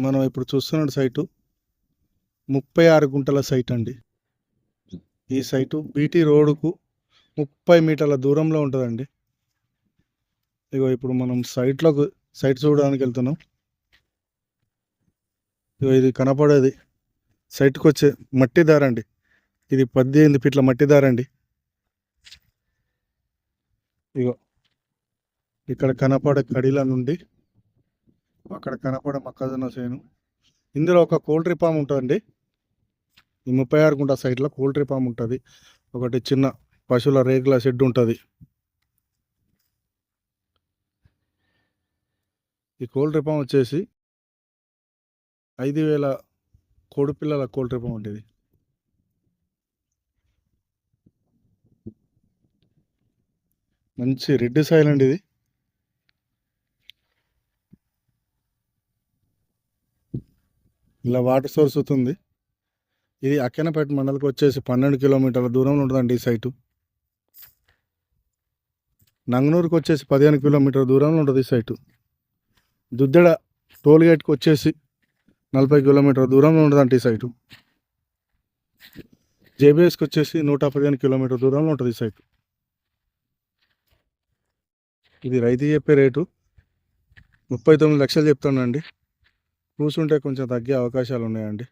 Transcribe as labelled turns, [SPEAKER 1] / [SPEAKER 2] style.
[SPEAKER 1] మనం ఇప్పుడు చూస్తున్న సైటు 36 గుంటల సైట్ అండి. ఈ సైటు బీటీ రోడ్డుకు 30 మీటర్ల దూరంలో ఉంటుందండి. ఇగో ఇప్పుడు మనం సైట్ చూడడానికి వెళ్తున్నాం. ఇగో ఇది కనపడేది సైట్కి వచ్చే మట్టి దారండి. ఇది 18 ఫీట్ల మట్టి దారండి. ఇగో ఇక్కడ కనపడే కడిల నుండి అక్కడ కనపడే మొక్కజొన్న చేను. ఇందులో ఒక పౌల్ట్రీ ఫామ్ ఉంటుందండి. ఈ 36 గుంట సైట్లో పౌల్ట్రీ ఫామ్ ఉంటుంది. ఒకటి చిన్న పశువుల రేకుల షెడ్ ఉంటుంది. ఈ పౌల్ట్రీ ఫామ్ వచ్చేసి 5,000 కోడిపిల్లల పౌల్ట్రీ ఫామ్ ఉంటుంది. మంచి రెడ్ సాయిల్ అండి ఇది. ఇలా వాటర్ సోర్స్ అవుతుంది. ఇది అక్కెనపేట మండలికి వచ్చేసి 12 కిలోమీటర్ల దూరంలో ఉంటుందండి ఈ సైటు. నంగనూరుకి వచ్చేసి 15 కిలోమీటర్ల దూరంలో ఉంటుంది ఈ సైటు. దుద్దెడ టోల్గేట్కి వచ్చేసి 40 కిలోమీటర్ల దూరంలో ఉంటుందండి ఈ సైటు. జేబీఎస్కి వచ్చేసి 115 కిలోమీటర్ల దూరంలో ఉంటుంది ఈ సైటు. ఇది రైతు చెప్పే రేటు 39 లక్షలు చెప్తానండి. కూర్చుంటే కొంచెం తగ్గే అవకాశాలు ఉన్నాయండి.